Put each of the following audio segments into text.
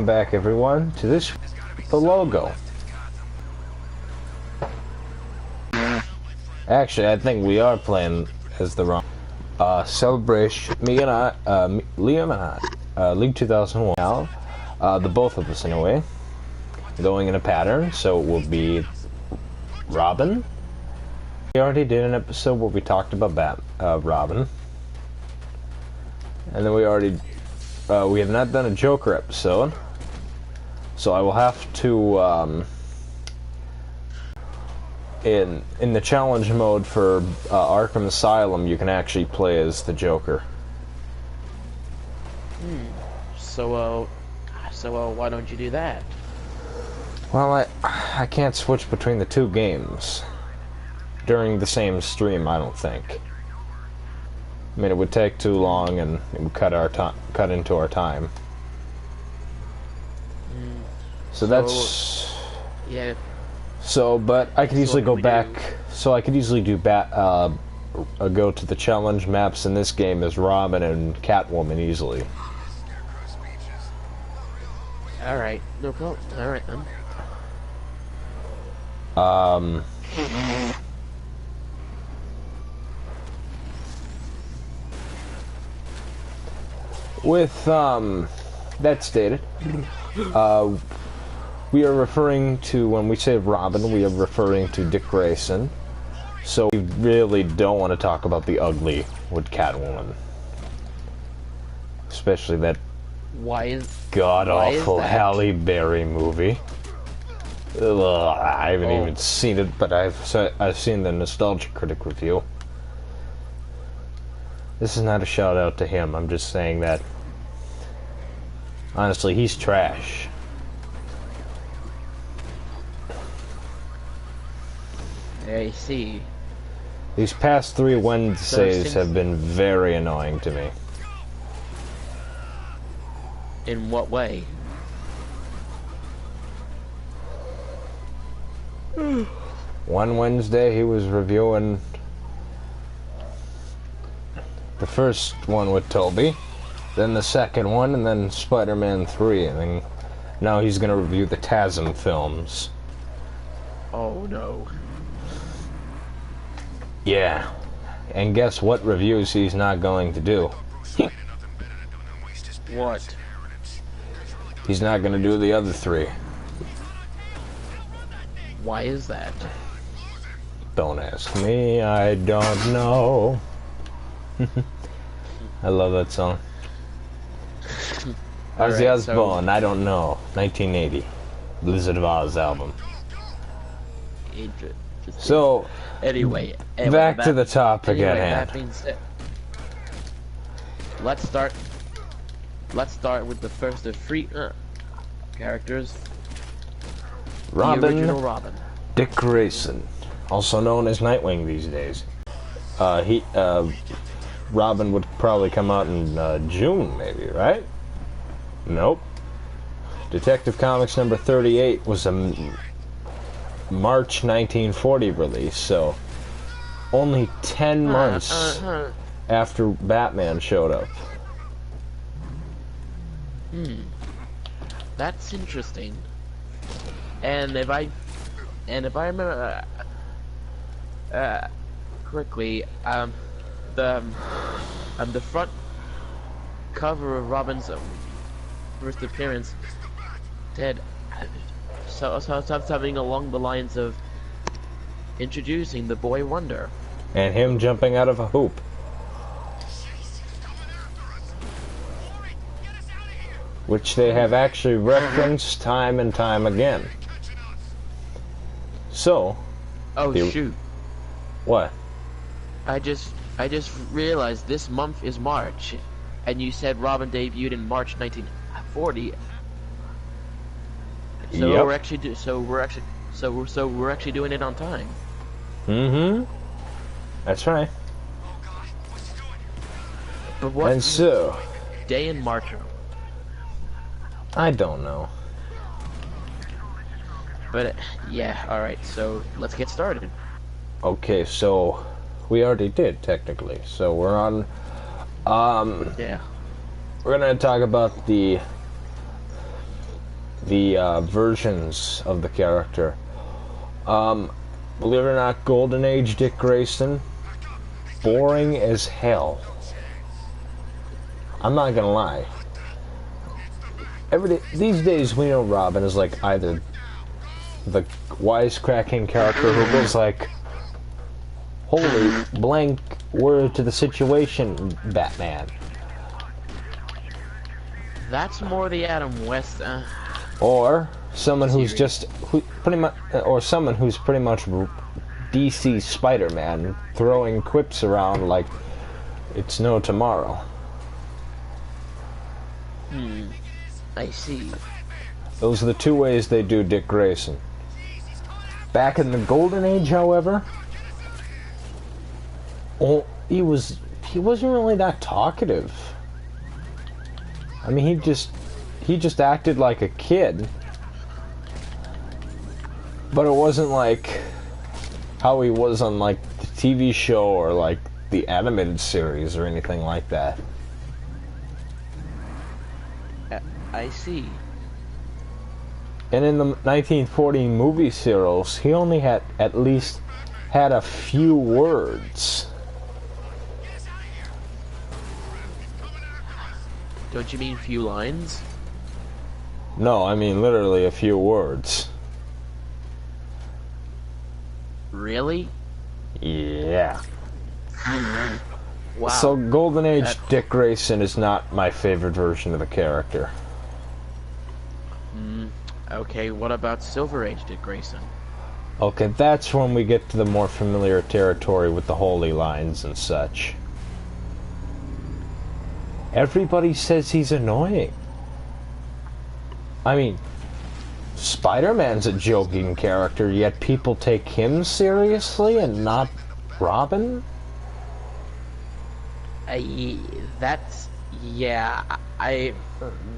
Back everyone to this the logo. Actually, I think we are playing as the wrong celebration. Me and I, Liam and I, Lee2001 now, the both of us anyway, going in a pattern. So it will be Robin. We already did an episode where we talked about Robin, and then we have not done a Joker episode. So I will have to, in the challenge mode for Arkham Asylum, you can actually play as the Joker. So why don't you do that? Well, I can't switch between the two games during the same stream, I don't think. I mean, it would take too long, and it would cut into our time. So that's... Yeah. So, but I could easily go back... So I could easily do go to the challenge maps in this game as Robin and Catwoman easily. Alright, no problem. Alright then. With, that stated, we are referring to, when we say Robin, we are referring to Dick Grayson. So we really don't want to talk about the ugly with Catwoman. Especially that god-awful Halle Berry movie. Ugh, I haven't even seen it, but I've seen the Nostalgia Critic review. This is not a shout out to him, I'm just saying that honestly, he's trash. I see. These past 3 Wednesdays have been very annoying to me. In what way? One Wednesday he was reviewing the first one with Toby, then the second one, and then Spider-Man 3, and then now he's gonna review the TASM films. Oh no. Yeah, and guess what reviews he's not going to do? What? He's not going to do the other 3. Why is that? Don't ask me, I don't know. I love that song. Ozzy Osbourne, I don't know. 1980. Blizzard of Oz album. So, anyway, back to the topic at hand. That being said, let's start with the first of 3 characters. Robin, the original Robin. Dick Grayson, also known as Nightwing these days. Robin would probably come out in June, maybe, right? Nope. Detective Comics number 38 was a March 1940 release, so only 10 months after Batman showed up. That's interesting. And if I remember correctly, the front cover of Robin's first appearance said something along the lines of introducing the Boy Wonder. And him jumping out of a hoop. Which they have actually referenced time and time again. So... Oh, shoot. What? I just realized this month is March, and you said Robin debuted in March 1940. So yep. we're actually doing it on time. That's right. But what and so day in March? I don't know. But yeah, all right. So let's get started. Okay, so we already did technically. So we're on. Yeah. We're gonna talk about the the versions of the character. Believe it or not, Golden Age Dick Grayson, boring as hell. I'm not gonna lie. These days we know Robin is like either the wisecracking character who goes like, holy blank word to the situation, Batman. That's more the Adam West. Or someone who's pretty much DC Spider-Man, throwing quips around like it's no tomorrow. I see. Those are the two ways they do Dick Grayson. Back in the Golden Age, however, he wasn't really that talkative. I mean, he just acted like a kid, but it wasn't like how he was on like the TV show or like the animated series or anything like that. I see. And in the 1940 movie serials, he only had at least had a few words. Don't you mean few lines? No, I mean literally a few words. Really? Yeah. Wow. So Golden Age Dick Grayson is not my favorite version of the character. Okay, what about Silver Age Dick Grayson? Okay, that's when we get to the more familiar territory with the holy lines and such. Everybody says he's annoying. I mean, Spider-Man's a joking character, yet people take him seriously and not Robin?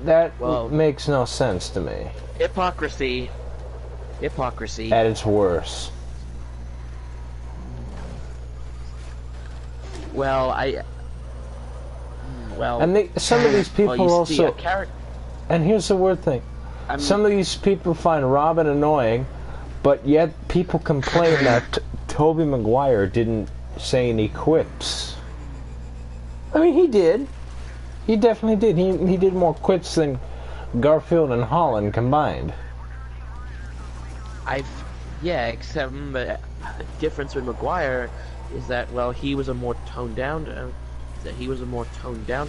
That makes no sense to me. Hypocrisy. At its worst. And some of these people also... And here's the weird thing. Some of these people find Robin annoying, but yet people complain that Tobey Maguire didn't say any quips. I mean, he did. He definitely did. He did more quips than Garfield and Holland combined. Except the difference with Maguire is that, well, he was a more toned down. He was a more down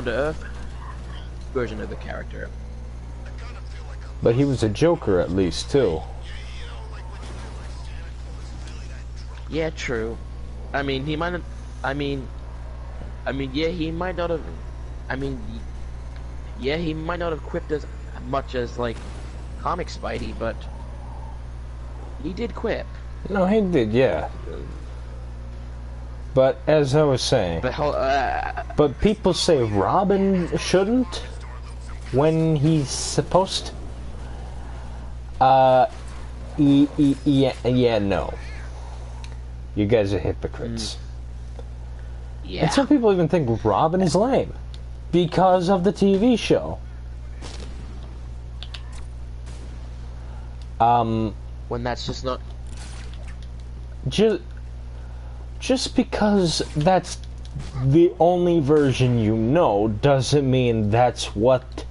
to earth version of the character. But he was a Joker at least too. Yeah, true. I mean, he might not. He might not have. He might not have quipped as much as like comic Spidey, but he did quip. No, he did, yeah. But as I was saying, but people say Robin shouldn't when he's supposed to. No. You guys are hypocrites. Yeah. And some people even think Robin is lame because of the TV show. When that's just not... Just because that's the only version you know doesn't mean that's what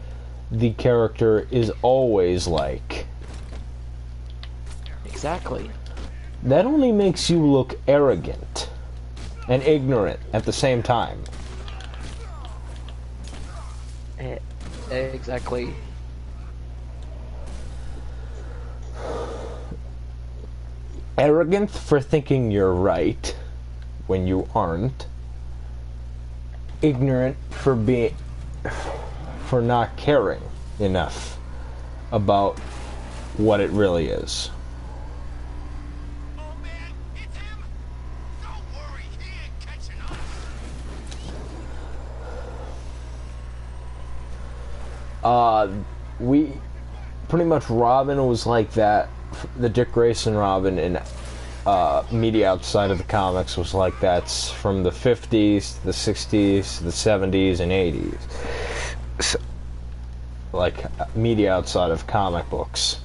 the character is always like. Exactly. That only makes you look arrogant and ignorant at the same time. Exactly. Arrogant for thinking you're right when you aren't. Ignorant for not caring enough about what it really is. We pretty much Robin was like that. The Dick Grayson Robin in media outside of the comics was like that from the 50s, the 60s, the 70s, and 80s. like media outside of comic books.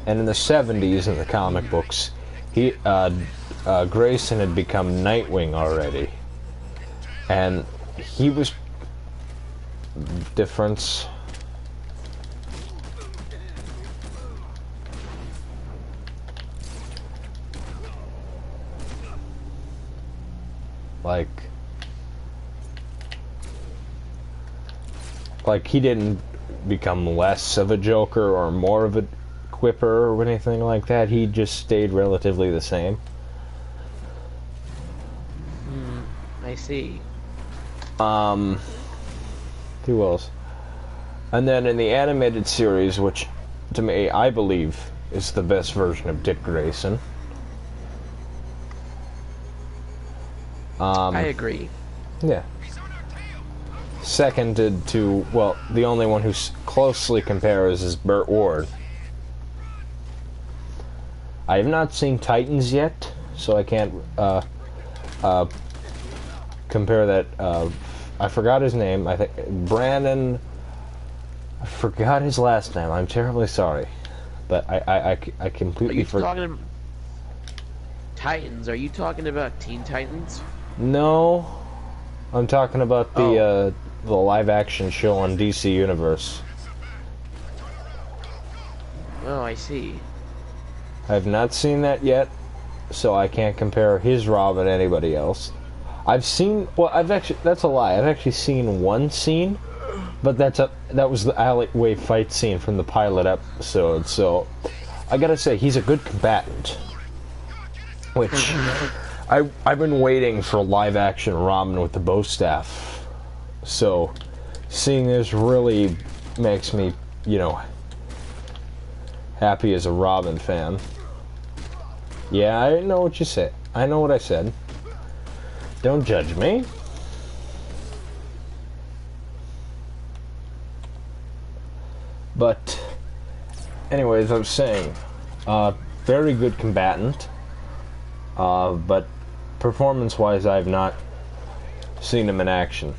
And in the 70s, in the comic books, Grayson had become Nightwing already, and he was difference. Like he didn't become less of a Joker or more of a Quipper or anything like that. He just stayed relatively the same. I see. Who else? And then in the animated series, which to me I believe is the best version of Dick Grayson. I agree. Yeah. Seconded to, well, the only one who closely compares is Burt Ward. I have not seen Titans yet, so I can't compare that. I forgot his name. I think Brandon. I forgot his last name. I'm terribly sorry, but I completely forgot. Titans? Are you talking about Teen Titans? No, I'm talking about the live-action show on DC Universe. Oh, I see. I have not seen that yet, so I can't compare his Robin to anybody else. That's a lie. I've actually seen one scene, but that was the alleyway fight scene from the pilot episode, so I gotta say, he's a good combatant. Which, I've been waiting for live-action Robin with the bow staff. So, seeing this really makes me, happy as a Robin fan. Yeah, I know what you said. I know what I said. Don't judge me. But, anyways, I was saying, very good combatant. But performance-wise, I've not seen him in action.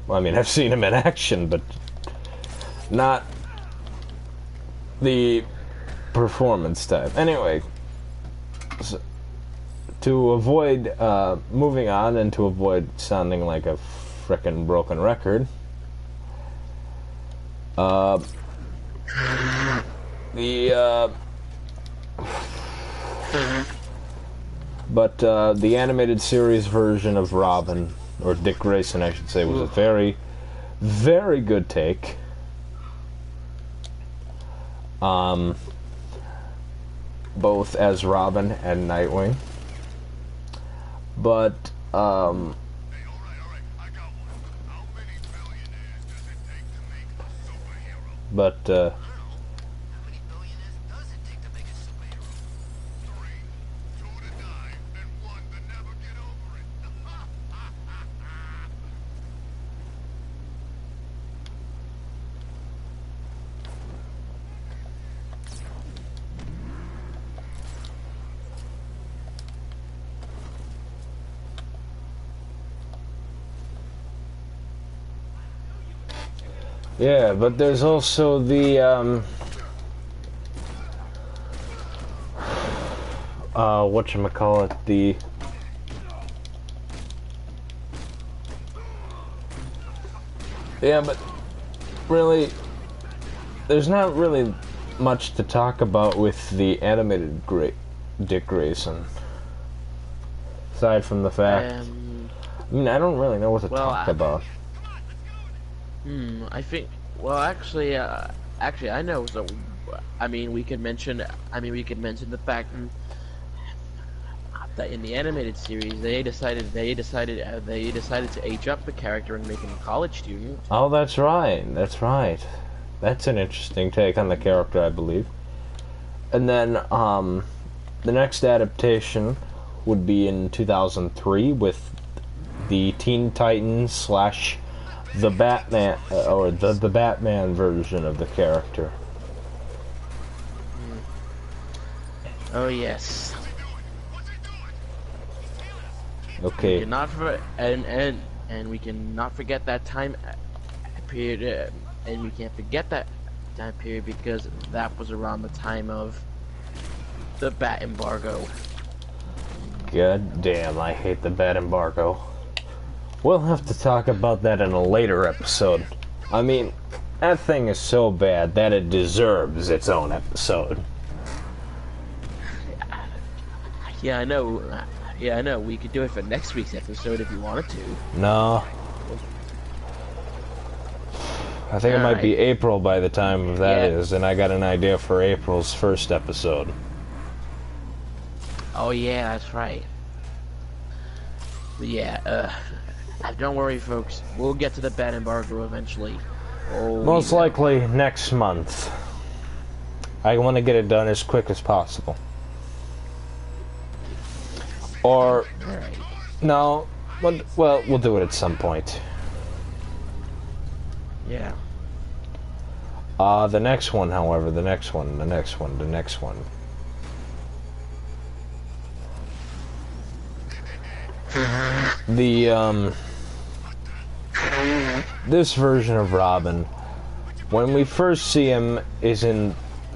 Well, I mean, I've seen him in action, but not the performance type. Anyway, so to avoid moving on and to avoid sounding like a frickin' broken record, the animated series version of Robin, or Dick Grayson, I should say, was a very, very good take. Both as Robin and Nightwing. But, yeah, but there's also the, whatchamacallit, yeah, but really, there's not really much to talk about with the animated Dick Grayson. Aside from the fact, I mean, I don't really know what to talk about. I think. Well, actually, I know. So, I mean, we could mention the fact that in the animated series, they decided to age up the character and make him a college student. Oh, that's right. That's right. That's an interesting take on the character, I believe. And then, the next adaptation would be in 2003 with the Teen Titans / the Batman, or the Batman version of the character. Oh yes. Okay. Not for and and we can not forget that time period, and we can't forget that time period because that was around the time of the bat embargo. God damn, I hate the bat embargo. We'll have to talk about that in a later episode. I mean, that thing is so bad that it deserves its own episode. Yeah, I know. Yeah, I know. We could do it for next week's episode if you wanted to. No. I think it might be Alright. April by the time that is, and I got an idea for April's first episode. Oh yeah, that's right. But yeah, don't worry, folks. We'll get to the bat embargo eventually. Oh, Most likely next month. I want to get it done as quick as possible. Or, Alright. no, well, we'll do it at some point. Yeah. The next one, however, the next one. This version of Robin, when we first see him, is in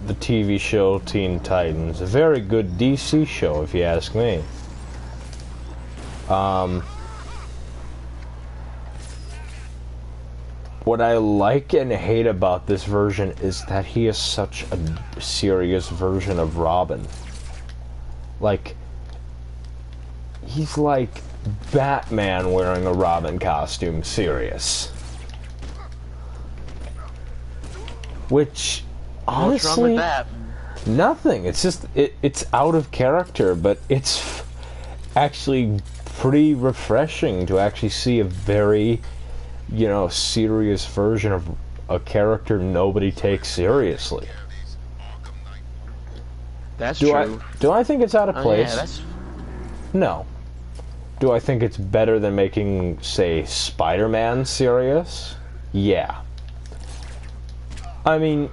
the TV show Teen Titans. A very good DC show, if you ask me. What I like and hate about this version is that he is such a serious version of Robin. Like, he's like Batman wearing a Robin costume, serious. Which, honestly, What's wrong with that? nothing. It's just, it's out of character, but it's actually pretty refreshing to actually see a very, you know, serious version of a character nobody takes seriously. That's true. Do I think it's out of place? Yeah, that's... No. Do I think it's better than making, say, Spider-Man serious? Yeah. I mean,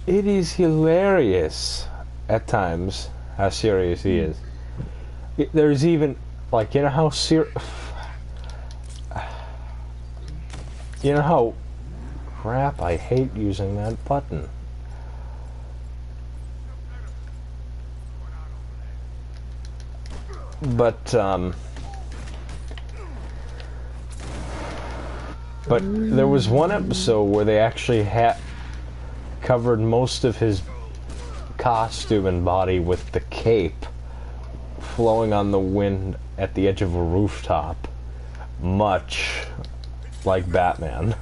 it is hilarious at times how serious he is. There's even, like, you know how you know how... Crap, I hate using that button. But there was one episode where they actually covered most of his costume and body with the cape flowing on the wind at the edge of a rooftop, much like Batman.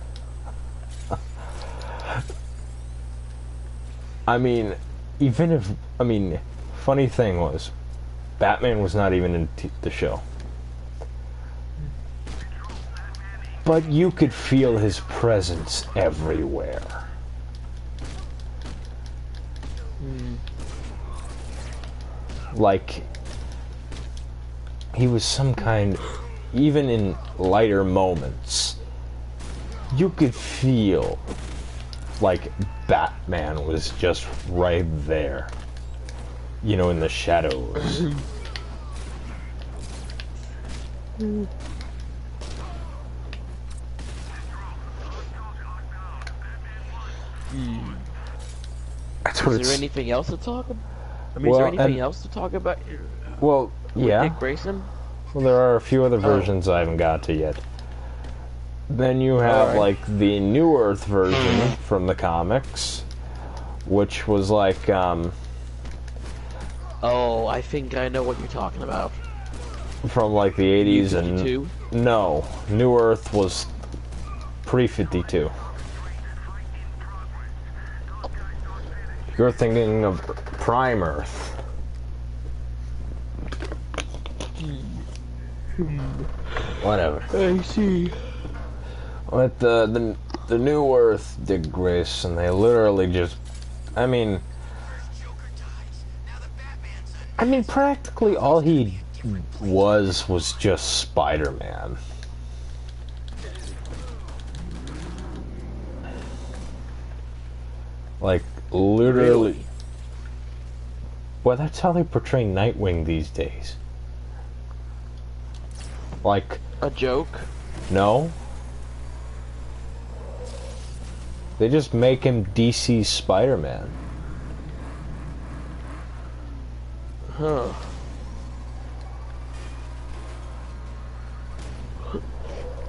I mean, funny thing was, Batman was not even in the show. But you could feel his presence everywhere. Like, he was some kind, even in lighter moments, you could feel like Batman was just right there. You know, in the shadows. That's what Is there anything else to talk about? I mean, Well, is there anything and- else to talk about? Well, With yeah. Dick Grayson? Well, there are a few other versions I haven't got to yet. Then you have, Alright. like, the New Earth version from the comics, which was like, Oh, I think I know what you're talking about. from like the 80s and... Lee2001? No, New Earth was pre-52. You're thinking of Prime Earth. Whatever. I see. With the New Earth, Dick Grayson, they literally just... I mean, practically all he was just Spider-Man. Like, literally... Really? Well, that's how they portray Nightwing these days. Like, A joke? no. They just make him DC's Spider-Man. Huh.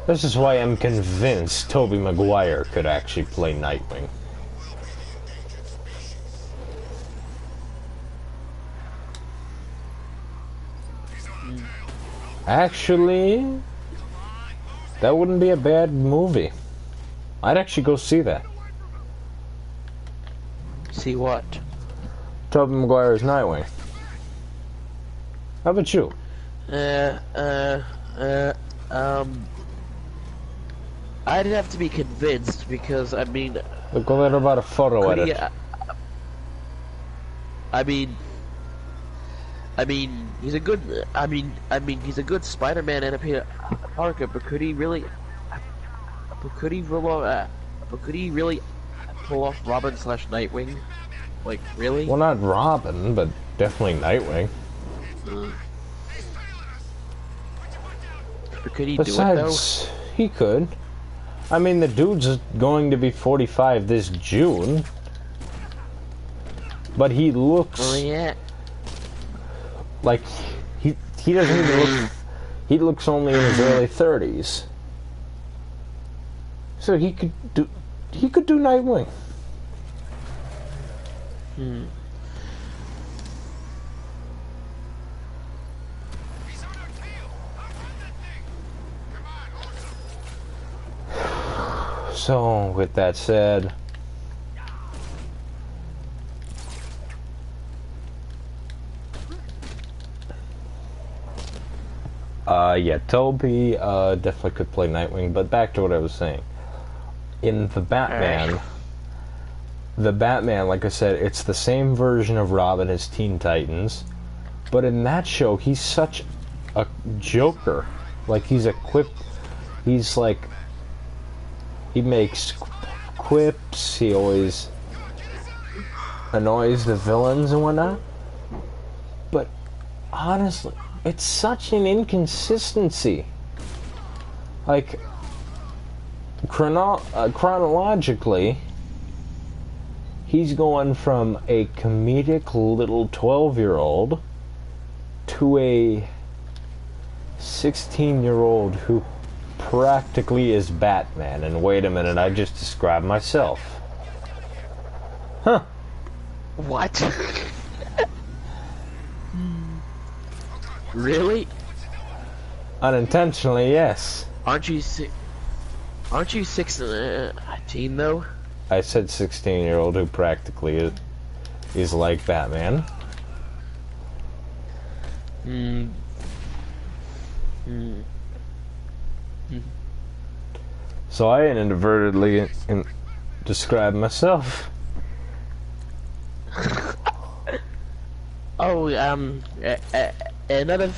This is why I'm convinced Tobey Maguire could actually play Nightwing. Actually, that wouldn't be a bad movie. I'd actually go see that. See what? Tobey Maguire's Nightwing. How about you? I'd have to be convinced because, I mean... Look a little about a photo edit. I mean, he's a good. He's a good Spider-Man and a Peter Parker, but could he really? Could he really pull off Robin / Nightwing? Like, really? Well, not Robin, but definitely Nightwing. But could he Besides, do it though? he could. I mean, the dude's going to be 45 this June. But he looks... Oh, yeah. Like, he doesn't even look... He looks only in his early 30s. So he could do Nightwing. So, with that said... yeah, Toby definitely could play Nightwing, but back to what I was saying. In the Batman, like I said, it's the same version of Robin as Teen Titans, but in that show, he's such a joker. Like, he's like, he makes quips, he always annoys the villains and whatnot. But, honestly, it's such an inconsistency. Like, chronologically, he's going from a comedic little 12-year-old to a 16-year-old who practically is Batman. And wait a minute, I just described myself. Huh. What? Really? Unintentionally, yes. Aren't you 16 though? I said 16-year-old who practically is like Batman. So I inadvertently described myself. Oh, another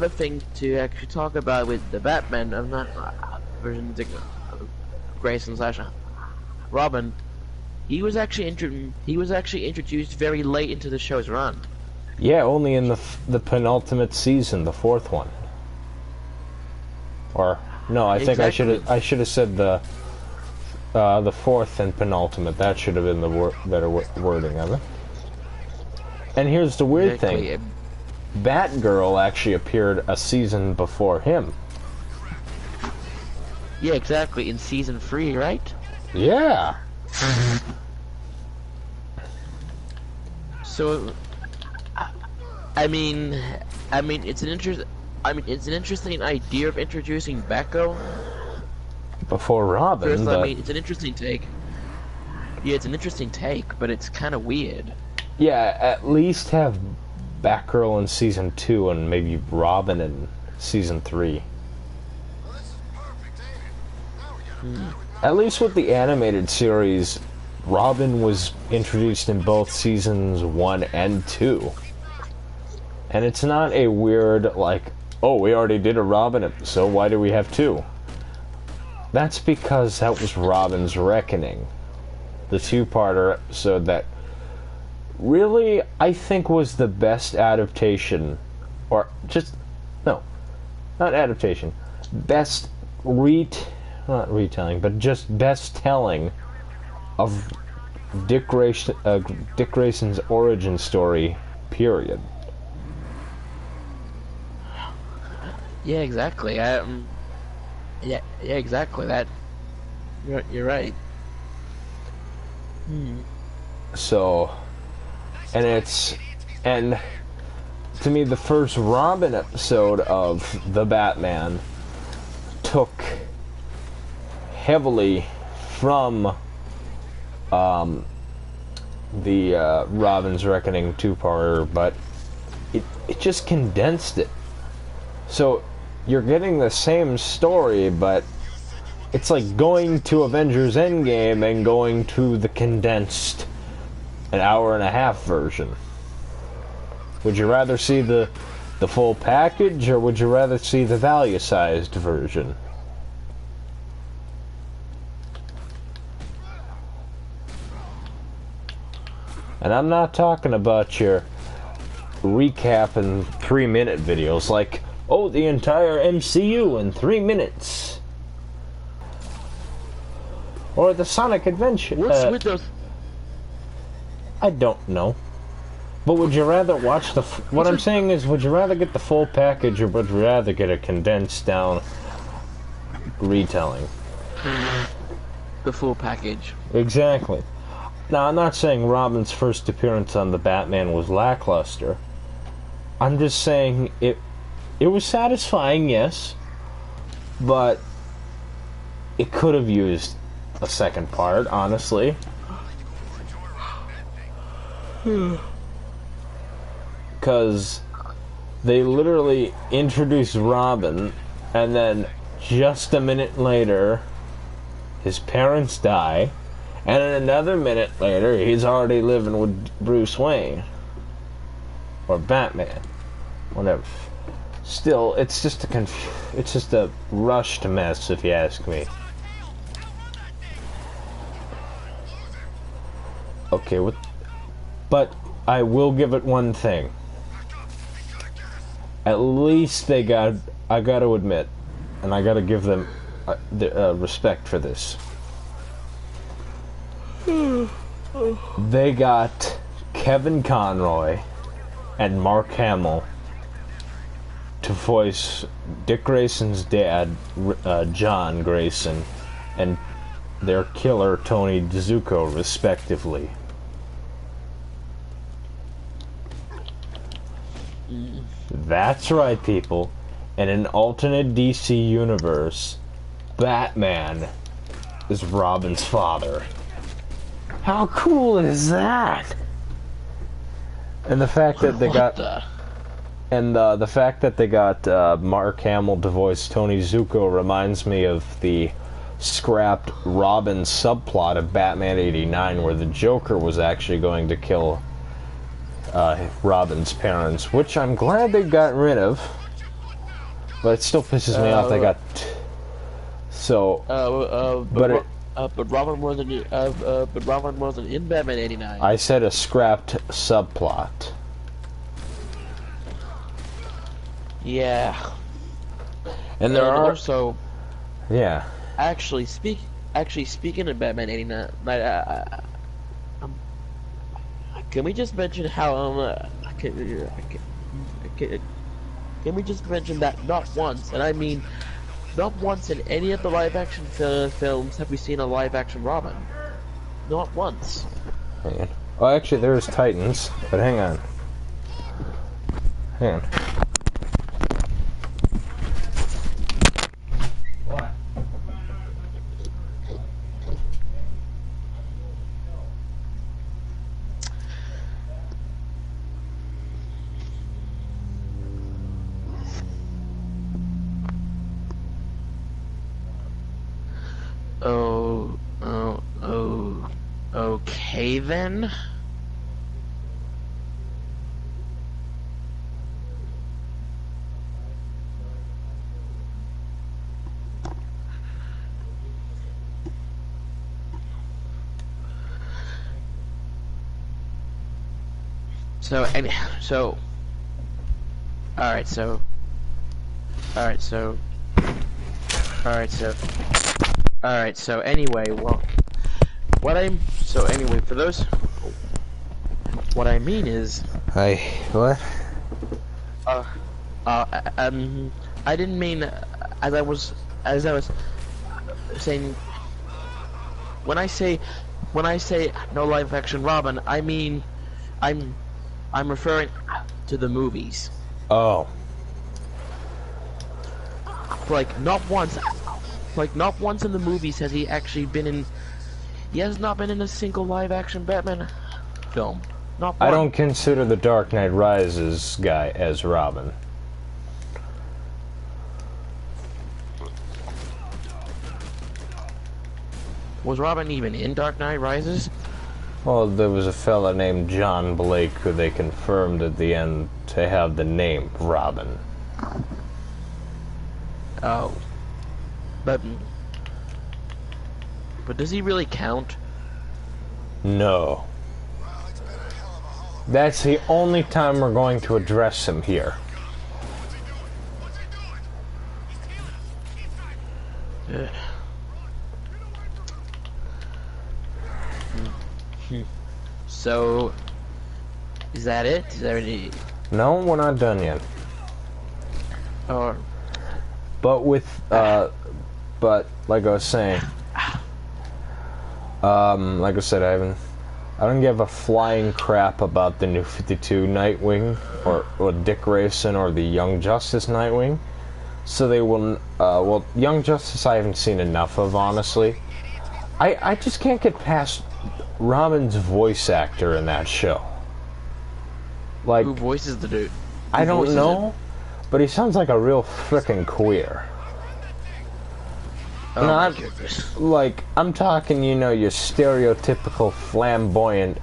thing to actually talk about with the Batman, I'm not version of Grayson / Robin. He was actually introduced very late into the show's run. Yeah, only in the penultimate season, the fourth one. Or no, I think Exactly. I should have said the fourth and penultimate. That should have been the better wording of it. And here's the weird thing. Batgirl actually appeared a season before him. Yeah, exactly. In season 3, right? Yeah. So, I mean, it's an interesting idea of introducing Batgirl. Before Robin, First, but... I mean, it's an interesting take. Yeah, it's an interesting take, but it's kind of weird. Yeah, at least have Batgirl in season 2 and maybe Robin in season 3. At least with the animated series, Robin was introduced in both seasons 1 and 2. And it's not a weird, like, oh, we already did a Robin episode, why do we have 2? That's because that was Robin's Reckoning. The 2-parter episode that really, I think, was the best adaptation, or just, no, not adaptation, best not retelling, but just best telling of Dick Grayson's origin story, period. Yeah, exactly. Yeah, exactly. That. You're right. So, and to me, the first Robin episode of The Batman took heavily from the Robin's Reckoning two-parter, but it just condensed it. So you're getting the same story, but it's like going to Avengers Endgame and going to the condensed an hour and a half version. Would you rather see the full package, or would you rather see the value-sized version? And I'm not talking about your recap and 3-minute videos like, oh, the entire MCU in 3 minutes. Or the Sonic Adventure. What's with those? I don't know. But would you rather watch the... What I'm saying is, would you rather get the full package, or would you rather get a condensed down retelling? The full package. Exactly. Now, I'm not saying Robin's first appearance on the Batman was lackluster. I'm just saying it was satisfying, yes, but it could have used a second part, honestly. Because they literally introduced Robin, and then just a minute later, his parents die, and then another minute later, he's already living with Bruce Wayne. Or Batman. Whatever. Still, it's just a rushed mess, if you ask me. Okay, but I will give it one thing. At least I gotta admit, and I gotta give them respect for this. They got Kevin Conroy and Mark Hamill to voice Dick Grayson's dad, John Grayson, and their killer, Tony DeZuko, respectively. That's right, people. In an alternate DC universe, Batman is Robin's father. How cool is that? And the fact that they got... And the fact that they got Mark Hamill to voice Tony Zuko reminds me of the scrapped Robin subplot of Batman '89, where the Joker was actually going to kill Robin's parents, which I'm glad they got rid of. But it still pisses me off they got... But Robin wasn't in Batman '89. I said a scrapped subplot. Yeah. And there are also... Yeah. Actually, speaking of Batman '89, can we just mention how can we just mention that not once, and I mean not once in any of the live-action films have we seen a live-action Robin. Not once. Hang on. Oh, actually, there's Titans, but hang on. Hang on. What? Okay then. Alright, so Alright, so... Alright, so... Alright, so anyway, well... So anyway, for those... What I mean is... Hey, what? I didn't mean... As I was saying... When I say no live action Robin, I mean... I'm referring to the movies. Oh. Like, not once in the movies has he actually been in... He has not been in a single live-action Batman film. Not one. I don't consider the Dark Knight Rises guy as Robin. Was Robin even in Dark Knight Rises? Well, there was a fella named John Blake who they confirmed at the end to have the name Robin. Oh. But does he really count? No. That's the only time we're going to address him here. So, is that it? Is there any... No, we're not done yet. Or... But with, but like I was saying, like I said, I don't give a flying crap about the New 52 Nightwing or Dick Grayson or the Young Justice Nightwing. So they will, well, Young Justice I haven't seen enough of, honestly. I just can't get past Robin's voice actor in that show. Like, who voices the dude? I don't know, but he sounds like a real frickin' queer. Oh my goodness. Like, I'm talking, you know, your stereotypical flamboyant,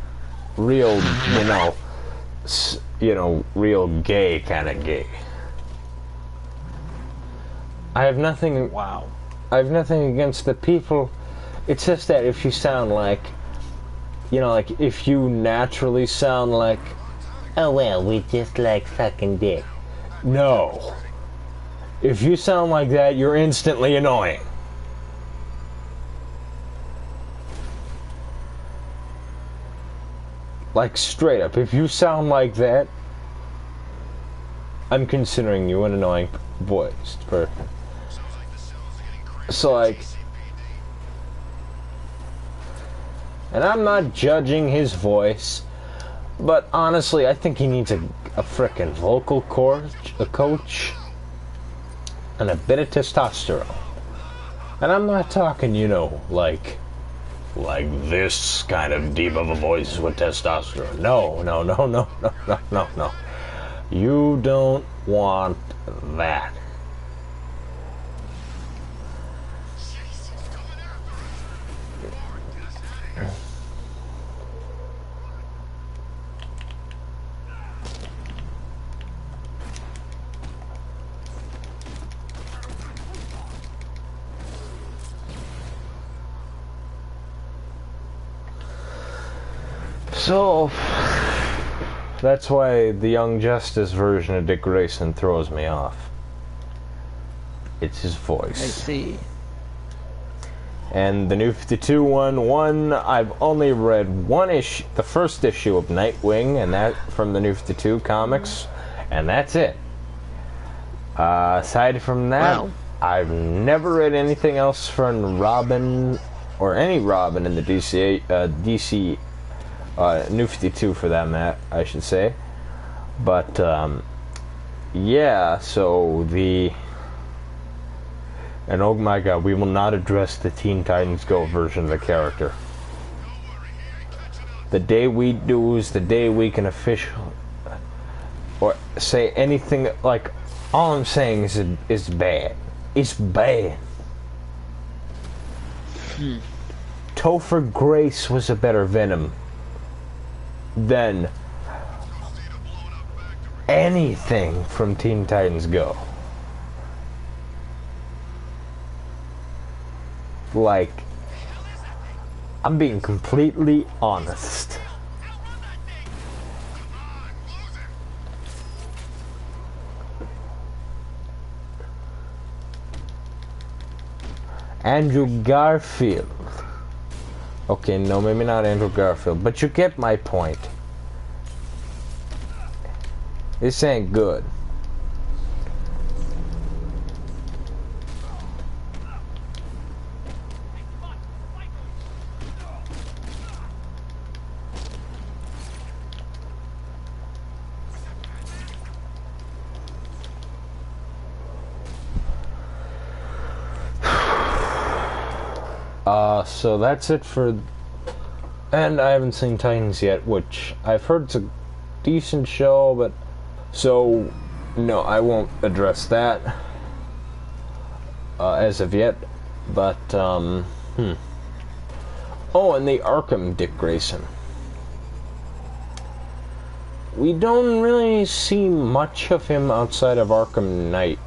real, real gay kind of gay. I have nothing. Wow. I have nothing against the people. It's just that if you sound like, like if you naturally sound like, oh well, we just like fucking dick. No. If you sound like that, you're instantly annoying. Like, straight up, if you sound like that, I'm considering you an annoying voiced person. So, like, and I'm not judging his voice, but honestly, I think he needs a frickin' vocal coach, and a bit of testosterone. And I'm not talking, like this kind of deep of a voice with testosterone. No. You don't want that. So, that's why the Young Justice version of Dick Grayson throws me off. It's his voice. I see. And the New 52 I've only read one issue, the first issue of Nightwing, and that from the New 52 comics, and that's it. Aside from that, Wow. I've never read anything else from Robin, or any Robin in the DC New 52 for that, Matt, I should say. But, yeah, so and oh my god, we will not address the Teen Titans Go version of the character. The day we do is the day we can officially, or say anything, like, all I'm saying is bad. It's bad. Topher Grace was a better Venom than anything from Teen Titans Go. Like, I'm being completely honest. Andrew Garfield. Okay, no, maybe not Andrew Garfield, but you get my point. This ain't good. So that's it for... And I haven't seen Titans yet, which I've heard it's a decent show, but... So, no, I won't address that as of yet, but, Oh, and the Arkham Dick Grayson. We don't really see much of him outside of Arkham Knight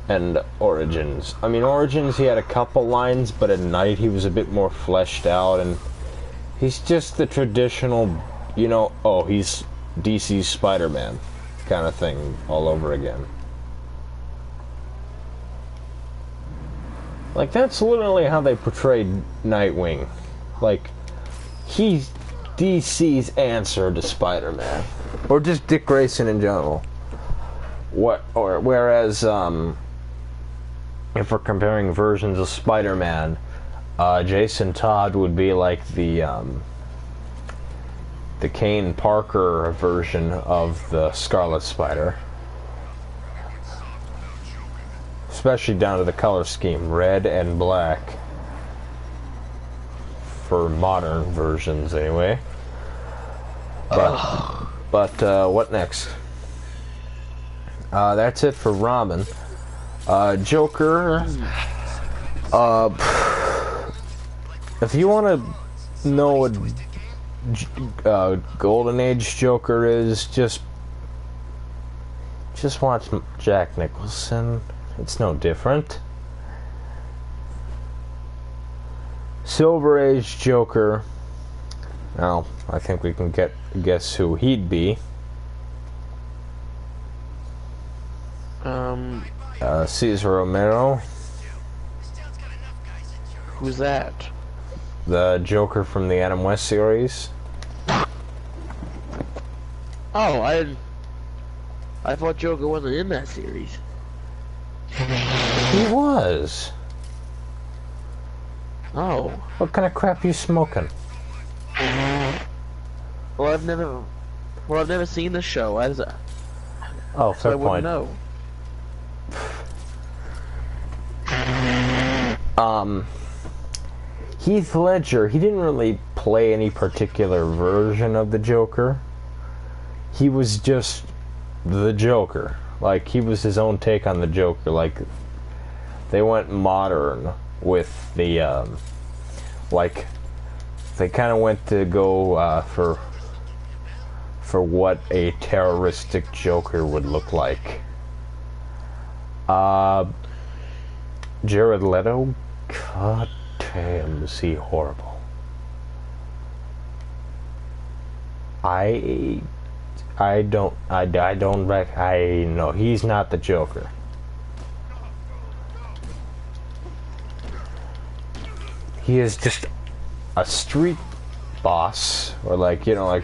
and Origins. I mean, Origins, he had a couple lines, but at Knight he was a bit more fleshed out, and he's just the traditional, you know, oh, he's DC's Spider-Man kind of thing all over again. Like, that's literally how they portrayed Nightwing. Like, he's DC's answer to Spider-Man. Or just Dick Grayson in general. Whereas, if we're comparing versions of Spider-Man, Jason Todd would be like the Kane Parker version of the Scarlet Spider. Especially down to the color scheme, red and black. For modern versions, anyway. But what next? That's it for Robin. Joker. If you want to know what Golden Age Joker is, just watch Jack Nicholson. It's no different. Silver Age Joker. Well, I think we can guess who he'd be. Cesar Romero. Who's that? The Joker from the Adam West series. Oh, I thought Joker wasn't in that series. He was. Oh. What kind of crap you smoking? Well, I've never seen the show. Oh, fair I wouldn't point. know. Heath Ledger, he didn't really play any particular version of the Joker. He was just the Joker. Like, he was his own take on the Joker. Like, they went modern with the, like, they kind of went to go, for what a terroristic Joker would look like. Jared Leto, god damn, is he horrible. I know he's not the Joker. He is just a street boss, or like, you know,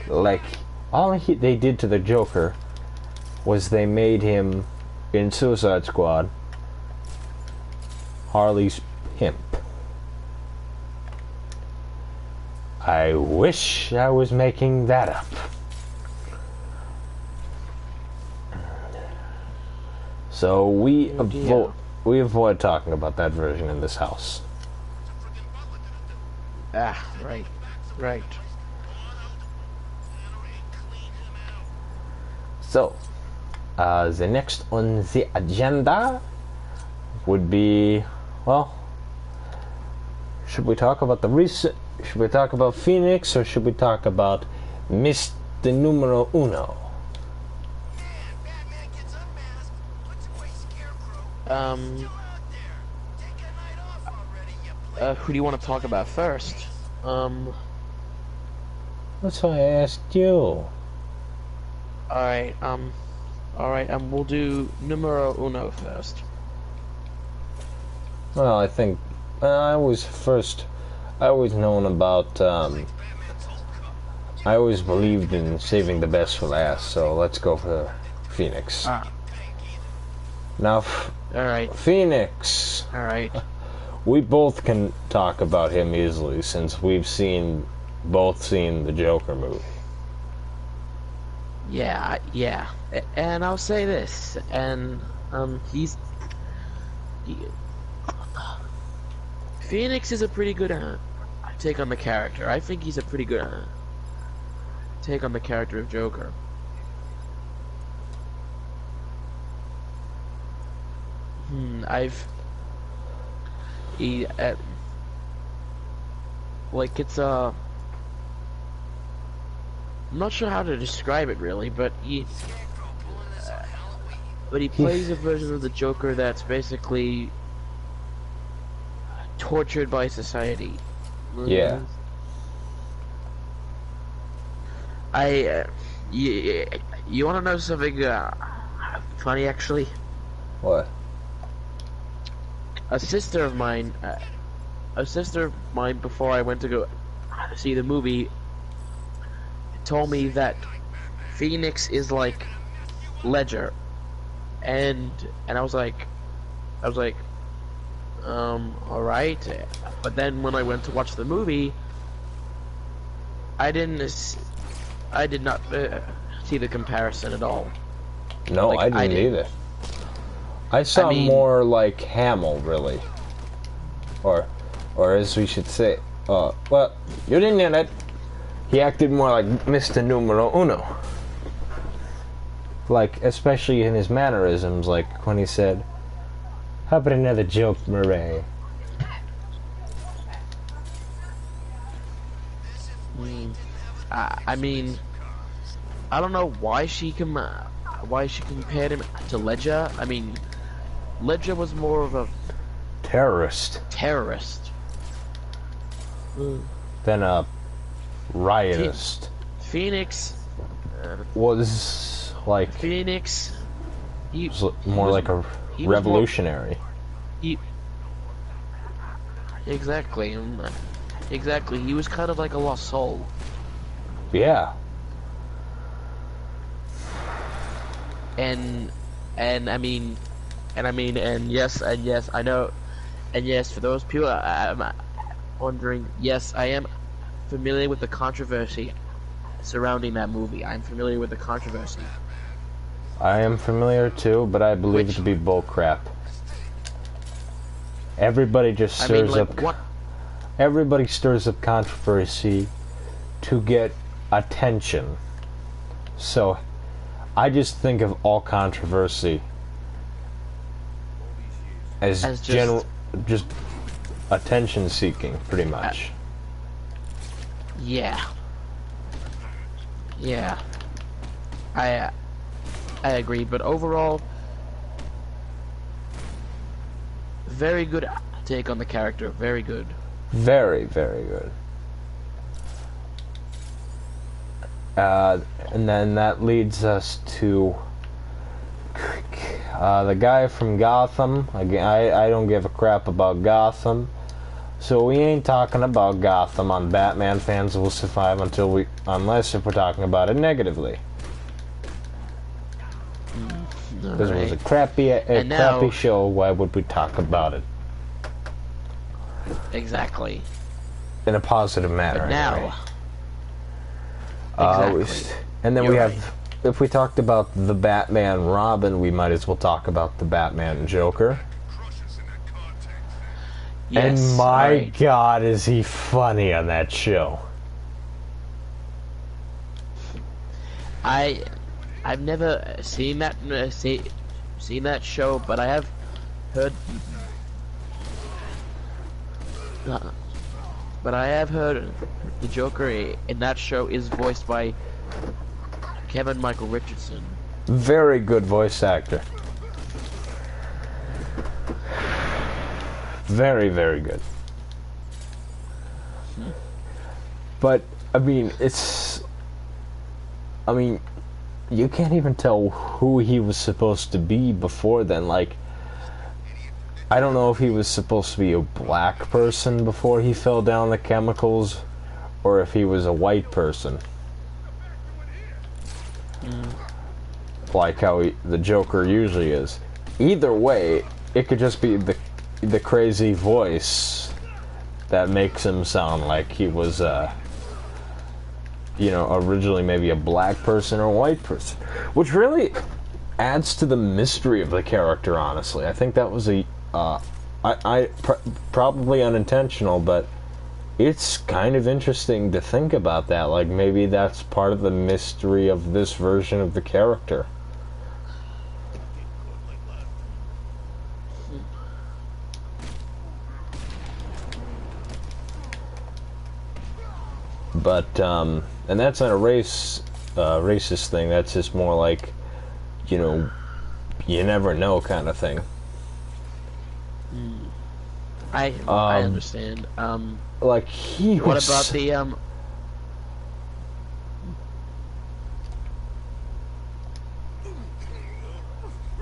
like all they did to the Joker was they made him in Suicide Squad Harley's pimp. I wish I was making that up. So we avoid talking about that version in this house. Ah, right. So, the next on the agenda would be, well, should we talk about should we talk about Phoenix, or should we talk about Mr. Numero Uno? Who do you want to talk about first? That's why I asked you. Alright, we'll do Numero Uno first. Well, I think I always known about. I always believed in saving the best for last, so let's go for Phoenix. Now, Alright. Phoenix. Alright. We both can talk about him easily since we've both seen the Joker movie. Yeah. And I'll say this, and Phoenix is a pretty good take on the character. I think he's a pretty good take on the character of Joker. Like it's I'm not sure how to describe it really, but he plays a version of the Joker that's basically tortured by society. Yeah. You want to know something funny actually? What? A sister of mine before I went to go see the movie told me that Phoenix is like Ledger, and I was like, all right. But then when I went to watch the movie, I did not see the comparison at all. No, like, I didn't either. I saw more like Hamill, really, or as we should say, well, you didn't get it. He acted more like Mr. Numero Uno, like especially in his mannerisms, like when he said, "How about another joke, Murray?" I mean, I don't know why she compared him to Ledger. I mean, Ledger was more of a terrorist than a riotist. Phoenix was like Phoenix. He was more like a revolutionary. Exactly. He was kind of like a lost soul. Yeah. And yes, I know, and yes, for those people I'm wondering, yes, I am familiar with the controversy surrounding that movie. I'm familiar with the controversy. I am familiar too, but I believe it to be bullcrap. Everybody just stirs up. Everybody stirs up controversy to get attention. So, I just think of all controversy as just attention seeking, pretty much. Yeah. I agree, but overall, very good take on the character. Very good. Very, very good. And then that leads us to the guy from Gotham. Again, I don't give a crap about Gotham, so we ain't talking about Gotham on Batman Fans Will Survive unless if we're talking about it negatively. Because it was a crappy show. Why would we talk about it? Exactly. In a positive manner. But now. Anyway. Exactly. And then You're we have, right. If we talked about the Batman Robin, we might as well talk about the Batman Joker. Yes, and my right. God, is he funny on that show? I've never seen that seen that show, but I have heard. But I have heard the Joker in that show is voiced by Kevin Michael Richardson. Very good voice actor. Very, very good. But, I mean, you can't even tell who he was supposed to be before then. Like, I don't know if he was supposed to be a black person before he fell down the chemicals, or if he was a white person. Like how the Joker usually is. Either way, it could just be the crazy voice that makes him sound like he was, you know, originally maybe a black person or a white person. Which really adds to the mystery of the character, honestly. I think that was probably unintentional, but it's kind of interesting to think about that. Like, maybe that's part of the mystery of this version of the character. But, and that's not a racist thing. That's just more like, you know, you never know kind of thing. I understand. Like, he was... What about the,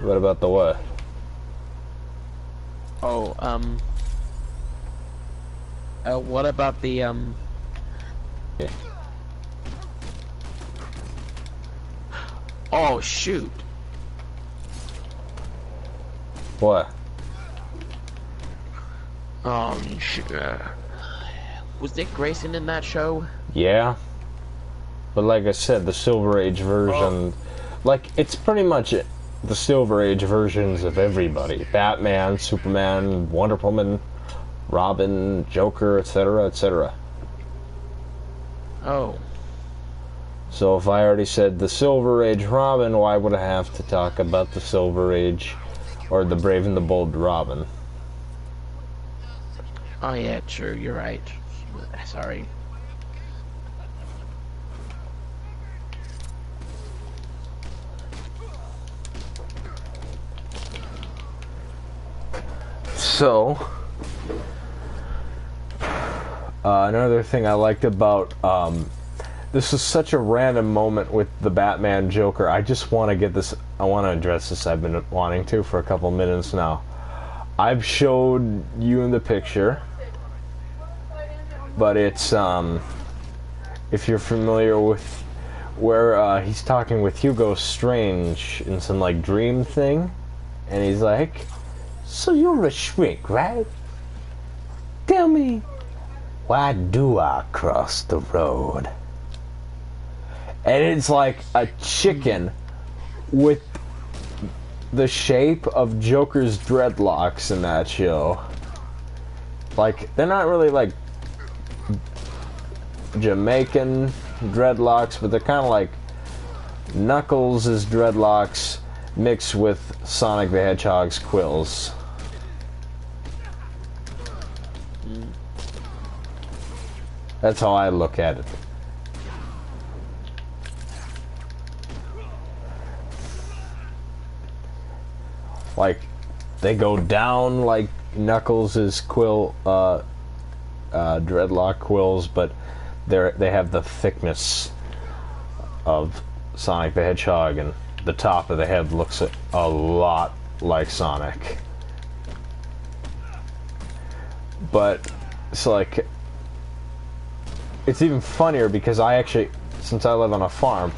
What about the what? Oh, what about the, Yeah. Oh, shoot. What? Was Dick Grayson in that show? Yeah. But like I said, the Silver Age version... Like, it's pretty much the Silver Age versions of everybody. Batman, Superman, Wonder Woman, Robin, Joker, etc., etc. Oh. So if I already said the Silver Age Robin, why would I have to talk about the Silver Age or the Brave and the Bold Robin? Oh yeah, true, you're right. Sorry. So, another thing I liked about, this is such a random moment with the Batman Joker. I just want to get this, I want to address this. I've been wanting to for a couple minutes now. I've showed you in the picture, but it's, if you're familiar with where he's talking with Hugo Strange in some, like, dream thing, and he's like, "So you're a shrink, right? Tell me, why do I cross the road?" And it's like a chicken with the shape of Joker's dreadlocks in that show. Like, they're not really like Jamaican dreadlocks, but they're kind of like Knuckles' dreadlocks mixed with Sonic the Hedgehog's quills. That's how I look at it. Like, they go down like Knuckles' quill, dreadlock quills, but they have the thickness of Sonic the Hedgehog, and the top of the head looks a lot like Sonic. But it's like, it's even funnier because I actually, since I live on a farm,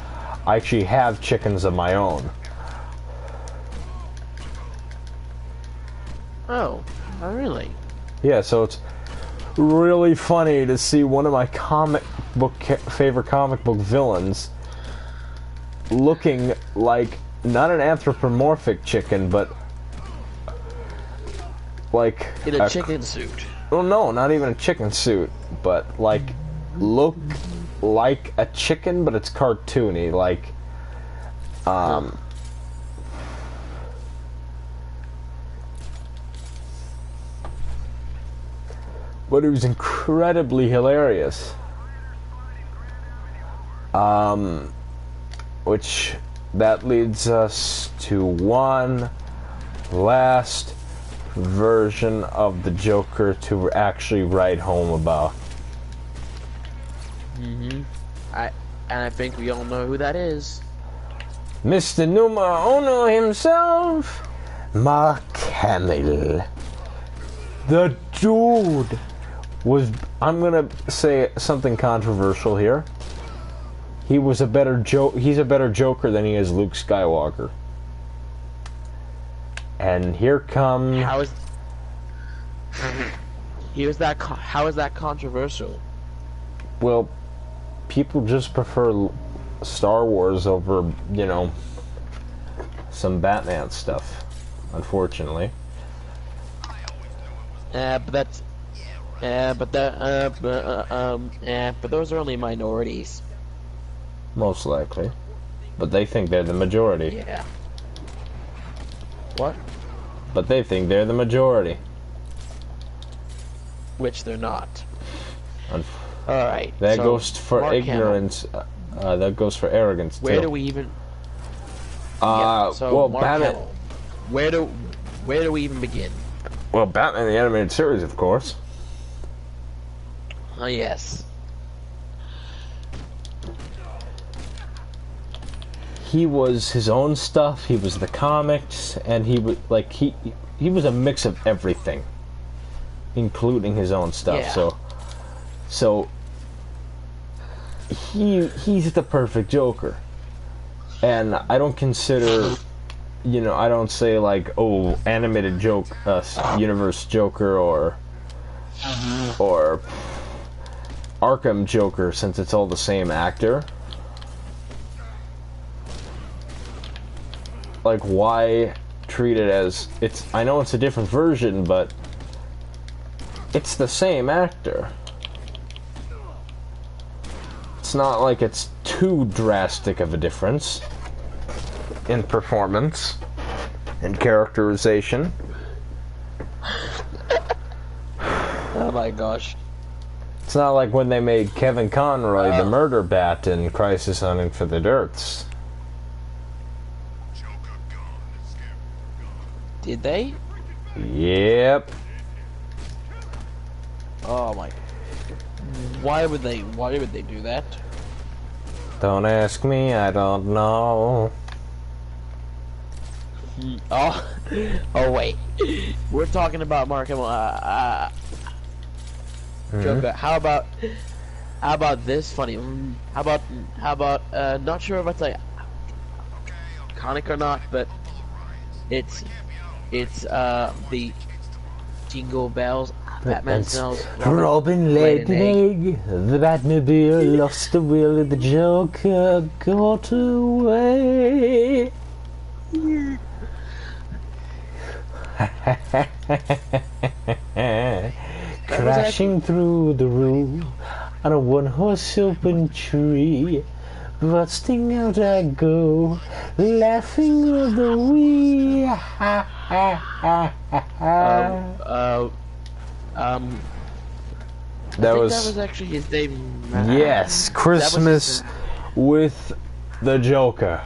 I actually have chickens of my own. Oh, really? Yeah, so it's really funny to see one of my favorite comic book villains looking like not an anthropomorphic chicken, but like in a chicken suit. Well, no, not even a chicken suit, but like look like a chicken, but it's cartoony, like but it was incredibly hilarious. Which that leads us to one last version of the Joker to actually write home about. I think we all know who that is. Mr. Numero Uno himself, Mark Hamill. The dude was, I'm gonna say something controversial here. He's a better Joker than he is Luke Skywalker. And here come... How is that controversial? Well, people just prefer Star Wars over, you know, some Batman stuff, unfortunately. But those are only minorities. Most likely. But they think they're the majority. Yeah. What? But they think they're the majority. Which they're not. Alright. That so goes for Mark ignorance. That goes for arrogance, Where too. do we even... well, Mark Batman... Hamill, where do we even begin? Well, Batman the Animated Series, of course. Oh, yes. He was his own stuff, he was the comics, and he was, like, he was a mix of everything. Including his own stuff, yeah. So... He's the perfect Joker. And I don't consider... You know, I don't say like, oh, animated universe Joker or Arkham Joker, since it's all the same actor. Like, why treat it as I know it's a different version, but it's the same actor. It's not like it's too drastic of a difference in performance and characterization. Oh my gosh. It's not like when they made Kevin Conroy the murder bat in Crisis on Infinite Earths. Did they? Yep. Oh my. Why would they do that? Don't ask me, I don't know. Oh, wait. We're talking about Mark Hamill. Joker. How about this funny? How about not sure if it's like iconic or not, but it's the Jingle Bells. Batman smells. Robin laid an egg. The Batmobile lost the will. The Joker got away. Crashing through the room on a one-horse open tree, busting out I go, laughing all the way. That was actually his debut. Yes, Christmas with the Joker.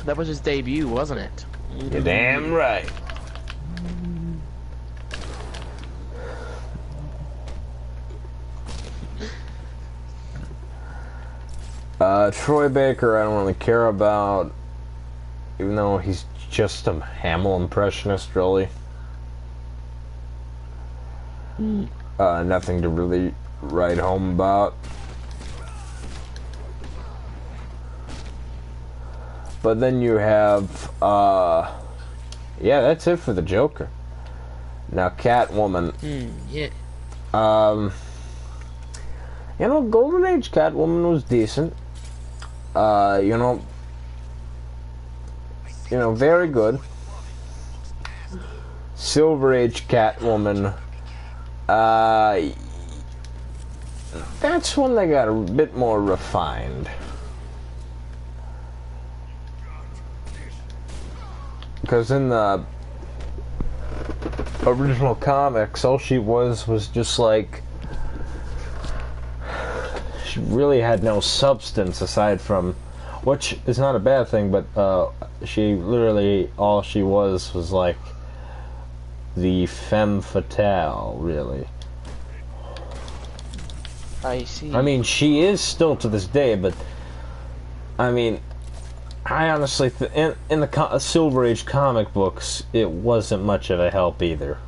That was his debut, wasn't it? You're damn right. Troy Baker, I don't really care about, even though he's just a Hamill impressionist, really. Nothing to really write home about. But then you have, yeah, that's it for the Joker. Now, Catwoman. Yeah. You know, Golden Age Catwoman was decent. You know, very good. Silver Age Catwoman. That's when they got a bit more refined. Because in the original comics, all she was just like, she really had no substance aside from, which is not a bad thing, but she literally, all she was like the femme fatale, really. I see. I mean, she is still to this day, but I mean, I honestly, in the Silver Age comic books, it wasn't much of a help either.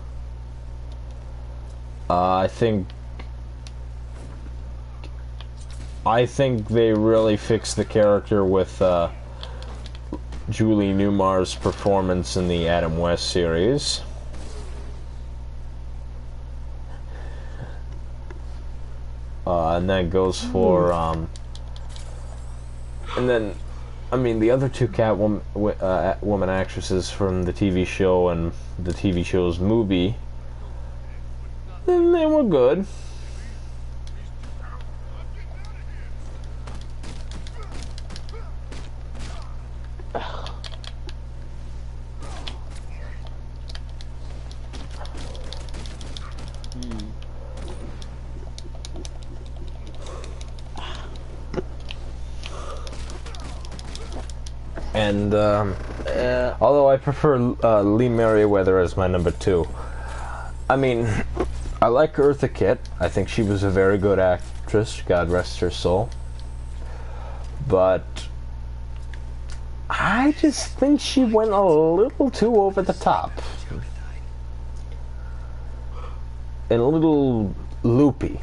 I think they really fixed the character with Julie Newmar's performance in the Adam West series. And that goes for and then, I mean, the other two Catwoman woman actresses from the TV show and the TV show's movie, and they were good. And although I prefer Lee Merriweather as my number 2, I mean, I like Eartha Kitt. I think she was a very good actress, God rest her soul. But I just think she went a little too over the top. And a little loopy.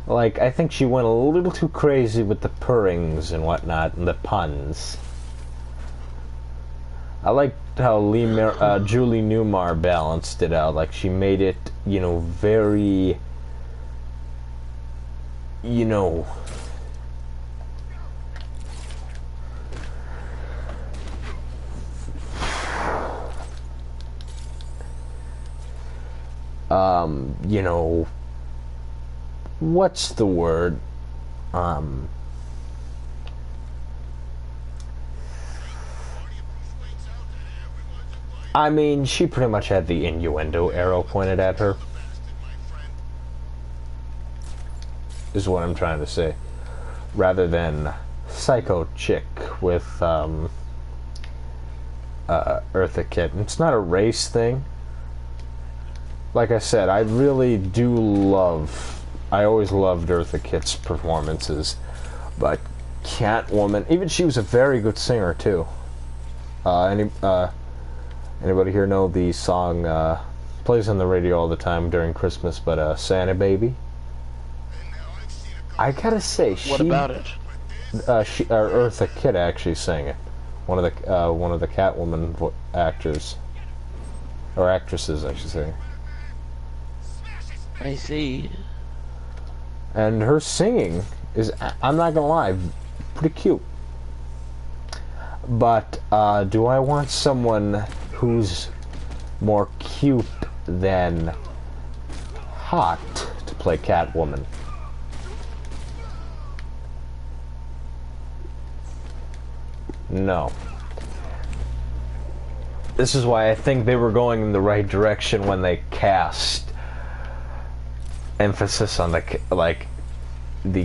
Like, I think she went a little too crazy with the purrings and whatnot, and the puns. I liked how Julie Newmar balanced it out. Like, she made it, you know, very, you know, you know, what's the word? I mean, she pretty much had the innuendo arrow pointed at her, is what I'm trying to say. Rather than psycho chick with Eartha Kitt. It's not a race thing. Like I said, I really do I always loved Eartha Kitt's performances, but Catwoman, even she was a very good singer too. Anybody here know the song, plays on the radio all the time during Christmas, but Santa Baby? I gotta say, what about it? Eartha Kitt actually sang it. One of the Catwoman actors, or actresses, I should say. I see. And her singing is, I'm not gonna lie, pretty cute. But do I want someone who's more cute than hot to play Catwoman? No. This is why I think they were going in the right direction when they cast emphasis on the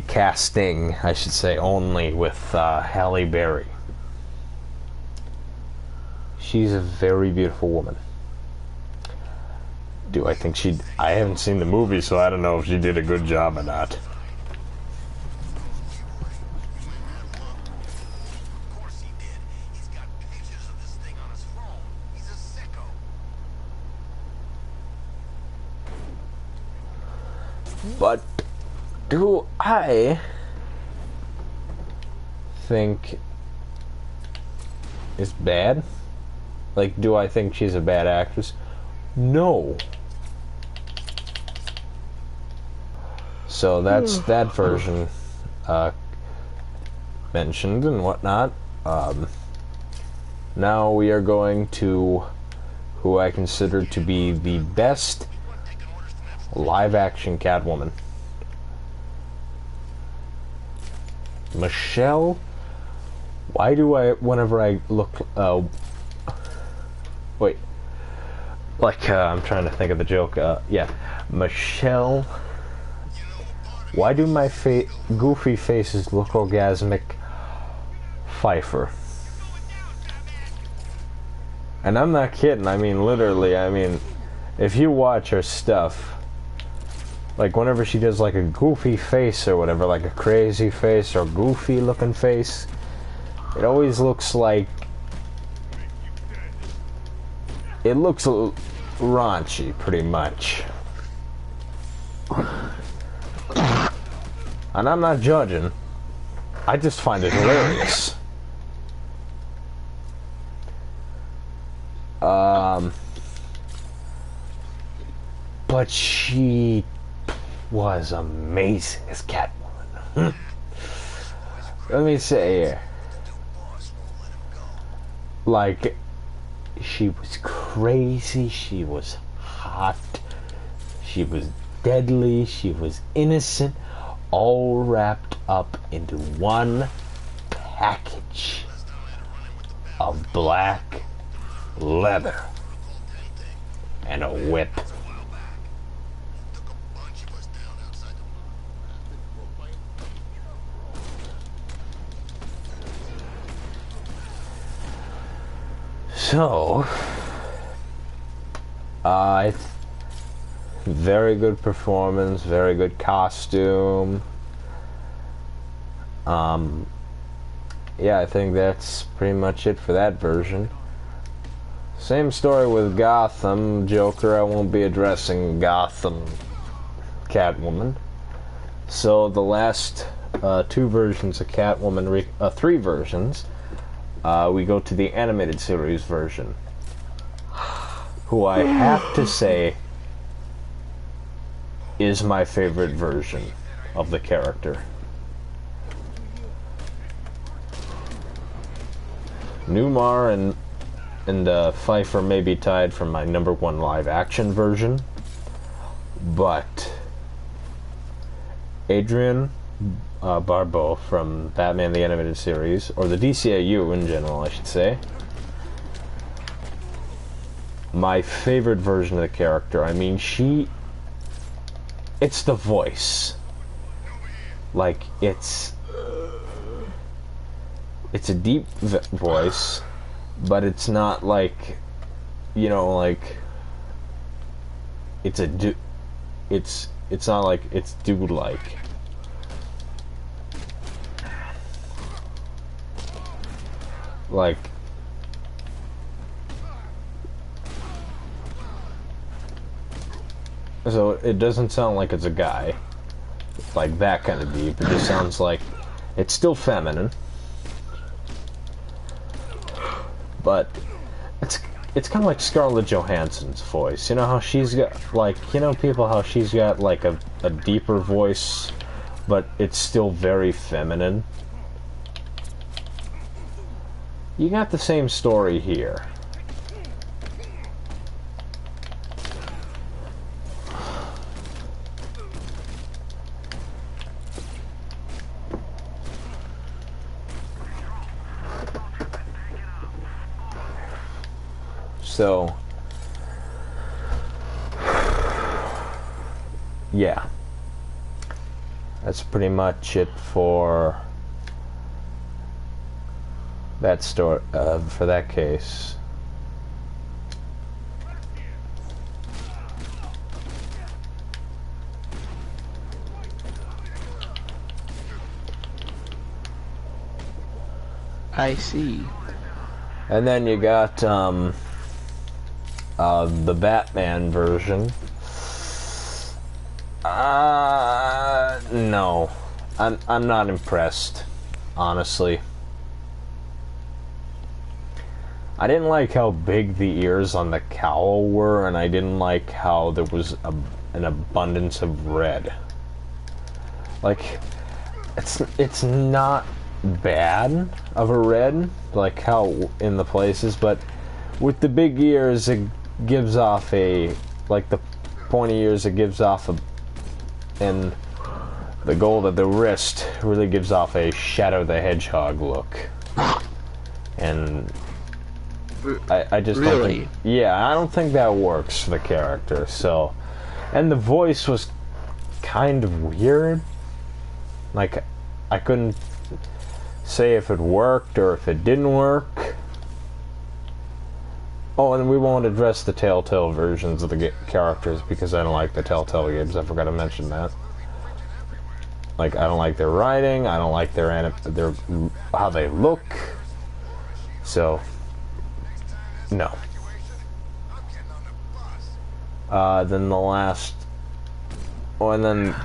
casting, I should say, only with Halle Berry. She's a very beautiful woman. Do I think I haven't seen the movie, so I don't know if she did a good job or not. But do I think it's bad? Like, do I think she's a bad actress? No. So that's that version mentioned and whatnot. Now we are going to who I consider to be the best live-action Catwoman. Michelle. Why do I, whenever I look, wait, like, I'm trying to think of the joke, yeah, Michelle, why do my goofy faces look orgasmic? Pfeiffer. And I'm not kidding, I mean, literally, I mean, if you watch her stuff, like, whenever she does, like, a goofy face or whatever, like a crazy face or goofy looking face, it always looks like, it looks raunchy, pretty much. And I'm not judging. I just find it hilarious. But she was amazing as Catwoman. Let me say here. Like, she was crazy, she was hot, she was deadly, she was innocent, all wrapped up into one package of black leather and a whip. So, very good performance, very good costume. Yeah, I think that's pretty much it for that version. Same story with Gotham Joker. I won't be addressing Gotham Catwoman. So the last two versions of Catwoman, three versions, we go to the animated series version, who I have to say is my favorite version of the character. Newmar and Pfeiffer may be tied for my #1 live-action version, but Adrian Barbeau from Batman the Animated Series, or the DCAU in general, I should say, my favorite version of the character. I mean, it's the voice. Like, it's a deep voice, but it's not like, you know, like, it's not like it's dude-like. Like, so it doesn't sound like it's a guy, like that kind of deep. It just sounds like it's still feminine, but it's kind of like Scarlett Johansson's voice. You know how she's got, like, you know, people, how she's got like a deeper voice, but it's still very feminine. You got the same story here. So, yeah, that's pretty much it for that story, for that case. I see. And then you got the Batman version. No, I'm not impressed, honestly. I didn't like how big the ears on the cowl were, and I didn't like how there was an abundance of red. Like, it's not bad of a red, like how in the places, but with the big ears, it gives off a, like the pointy ears, it gives off a, and the gold at the wrist really gives off a Shadow the Hedgehog look. And I just don't think, yeah, I don't think that works for the character. So, and the voice was kind of weird. Like, I couldn't say if it worked or if it didn't work. Oh, and we won't address the Telltale versions of the characters because I don't like the Telltale games. I forgot to mention that. Like, I don't like their writing. I don't like their how they look. So, no. Then the last... Oh, and then...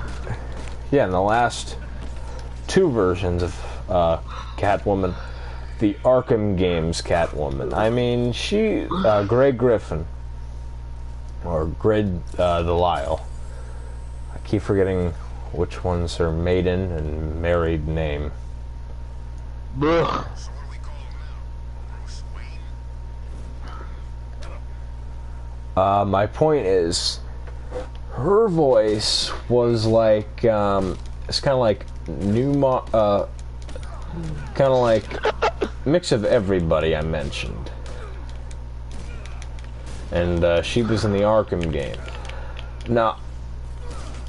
Yeah, and the last two versions of Catwoman. The Arkham games Catwoman. I mean, she, Grey Griffin, or Grey Delisle. I keep forgetting which one's her maiden and married name. Ugh. My point is, her voice was like, it's kind of like kind of like mix of everybody I mentioned. And she was in the Arkham game. Now,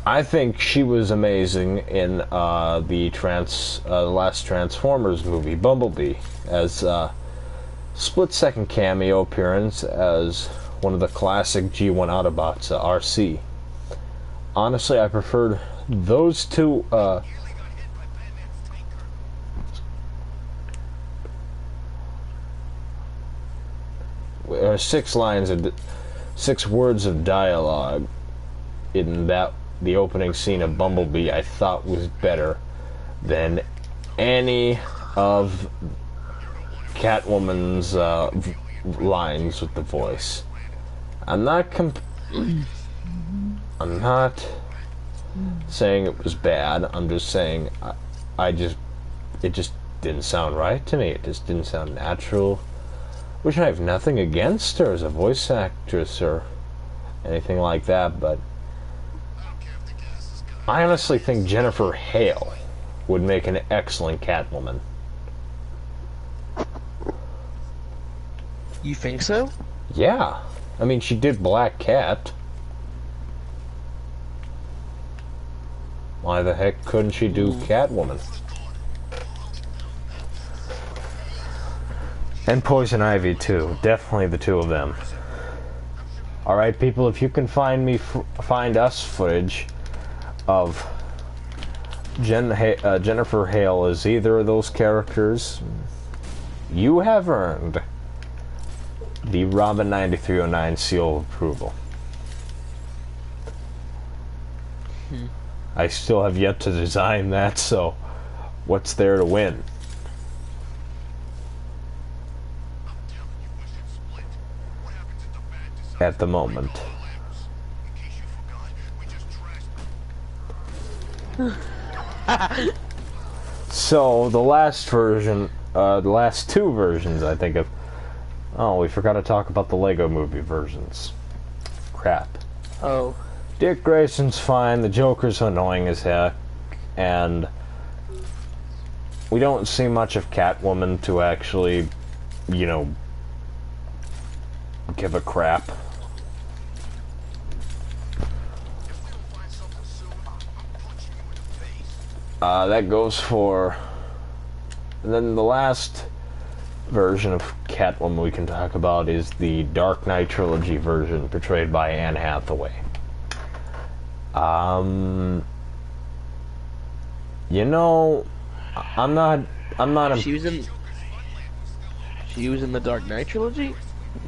I think she was amazing in the last Transformers movie, Bumblebee, as split-second cameo appearance as one of the classic G1 Autobots, RC. Honestly, I preferred those two. Six words of dialogue in the opening scene of Bumblebee I thought was better than any of Catwoman's lines with the voice. I'm not saying it was bad. I'm just saying it just didn't sound right to me. It just didn't sound natural. Which I have nothing against her as a voice actress or anything like that, but I honestly think Jennifer Hale would make an excellent Catwoman. You think so? Yeah. I mean, she did Black Cat. Why the heck couldn't she do Catwoman? And Poison Ivy, too. Definitely the two of them. Alright, people, if you can find us footage of Jennifer Hale as either of those characters, you have earned the Robin9309 seal of approval. I still have yet to design that, so what's there to win? At the moment. So, the last version, the last two versions, I think of... Oh, we forgot to talk about the Lego movie versions. Crap. Oh. Dick Grayson's fine, the Joker's annoying as heck, and we don't see much of Catwoman to actually, you know, give a crap. That goes for... And then the last version of Catwoman we can talk about is the Dark Knight Trilogy version portrayed by Anne Hathaway. You know, I'm not She was in the Dark Knight trilogy?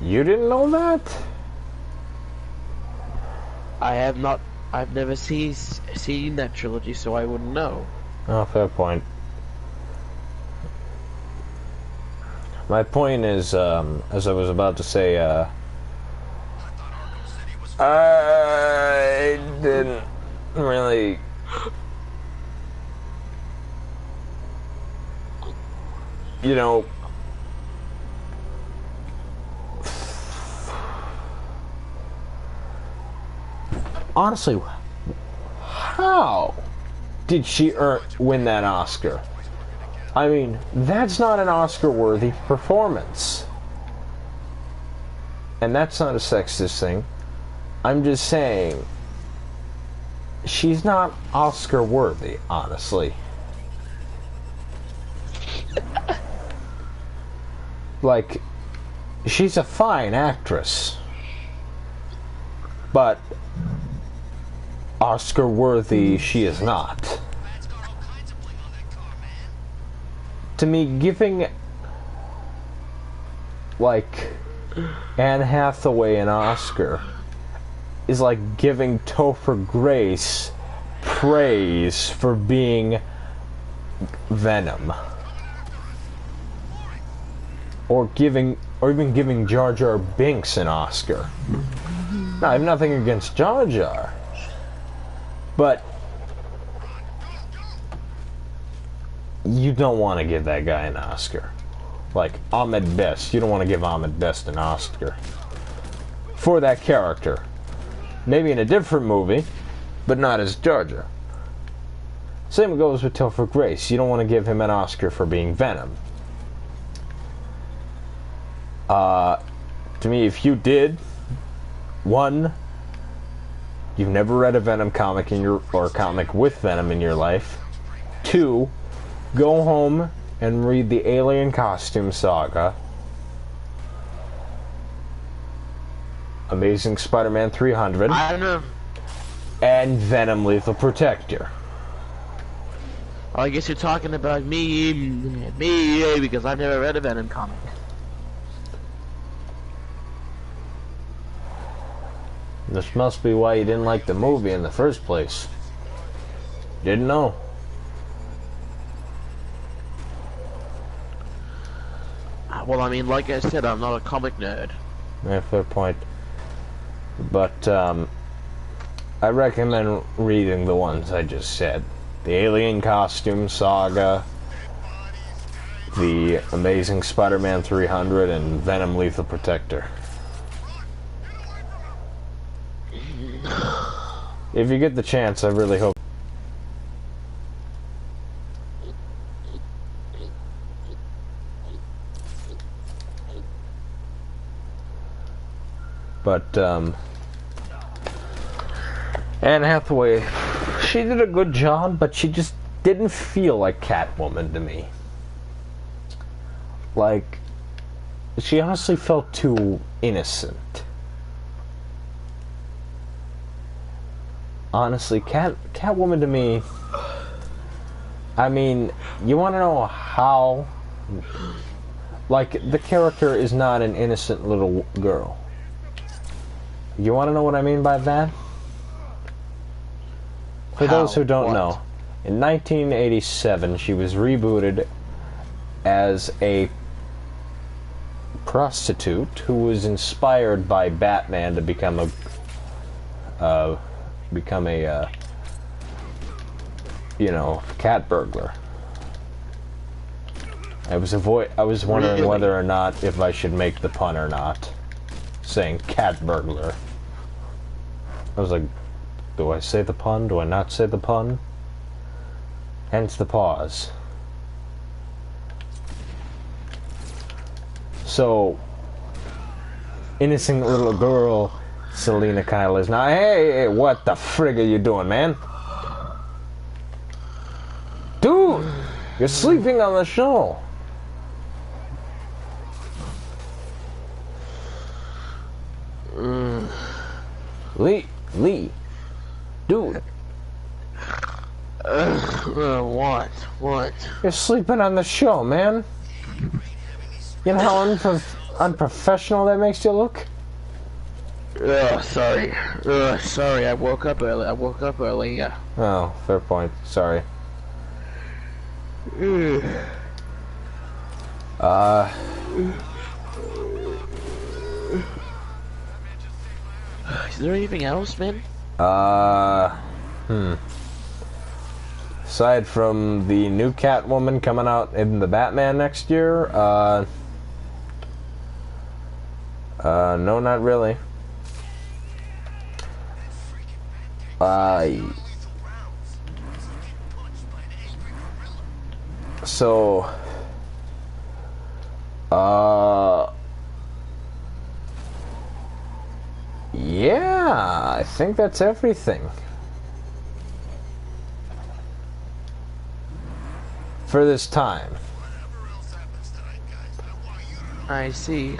You didn't know that? I've never seen that trilogy, so I wouldn't know. Oh, fair point. My point is, as I was about to say, I didn't really... You know... Honestly, how did she win that Oscar? I mean, that's not an Oscar-worthy performance. And that's not a sexist thing. I'm just saying, she's not Oscar-worthy, honestly. Like, she's a fine actress. But Oscar-worthy she is not. To me, giving, like, Anne Hathaway an Oscar is like giving Topher Grace praise for being Venom. Or even giving Jar Jar Binks an Oscar. Now, I have nothing against Jar Jar, but you don't want to give that guy an Oscar. Like Ahmed Best, you don't want to give Ahmed Best an Oscar for that character. Maybe in a different movie, but not as Jar Jar. Same goes with Topher Grace. You don't want to give him an Oscar for being Venom. To me, if you did, one, you've never read a Venom comic or a comic with Venom in your life. Two, go home and read the Alien Costume Saga, Amazing Spider-Man 300, I don't know. and Venom Lethal Protector. I guess you're talking about me, because I've never read a Venom comic. This must be why you didn't like the movie in the first place. Didn't know. Well, I mean, like I said, I'm not a comic nerd. Yeah, fair point. But, I recommend reading the ones I just said. The Alien Costume Saga, the Amazing Spider-Man 300, and Venom Lethal Protector. If you get the chance, I really hope. But, Anne Hathaway, she did a good job, but she just didn't feel like Catwoman to me. Like, she honestly felt too innocent. Honestly, Catwoman to me, I mean, you want to know how, like, the character is not an innocent little girl. You want to know what I mean by that? For those who don't know, in 1987, she was rebooted as a prostitute who was inspired by Batman to become a cat burglar. I was wondering whether or not if I should make the pun or not, saying cat burglar. I was like, do I say the pun? Do I not say the pun? Hence the pause. So, innocent little girl Selina Kyle is now. Hey, what the frig are you doing, man? Dude, you're sleeping on the show. Lee, dude. What? You're sleeping on the show, man. You know how unprofessional that makes you look? Sorry. Sorry, I woke up early. Yeah. Oh, fair point. Sorry. Is there anything else, man? Aside from the new Catwoman coming out in the Batman next year, no, not really. So, yeah, I think that's everything. For this time. I see.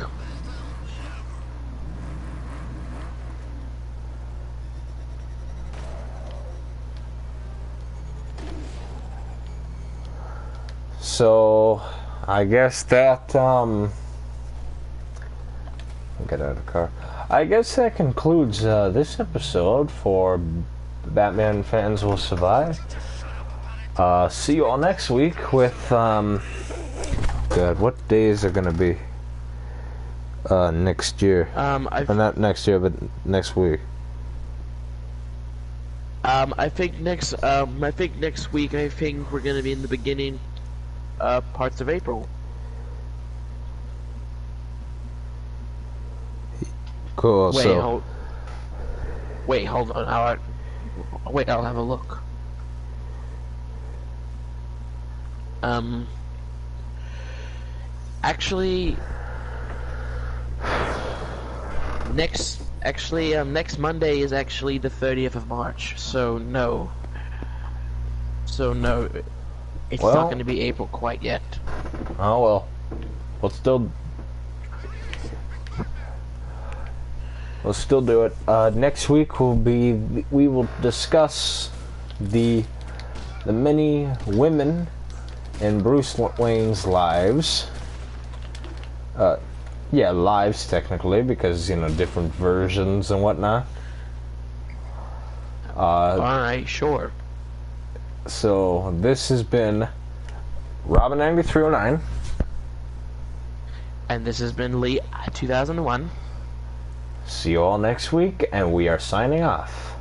So, I guess that, get out of the car. I guess that concludes this episode for Batman Fans Will Survive. See you all next week with, God, what days are gonna be, next year? Or not next year, but next week. I think next week, I think we're gonna be in the beginning, parts of April. Cool, Wait, hold on, I'll have a look. Actually, next Monday is actually the 30th of March, so no. It's not going to be April quite yet. Oh well. We'll still do it. Next week we will discuss the many women in Bruce Wayne's lives. Yeah, lives technically, because different versions and whatnot. Alright, sure. So this has been Robin9309. And this has been Lee2001. See you all next week, and we are signing off.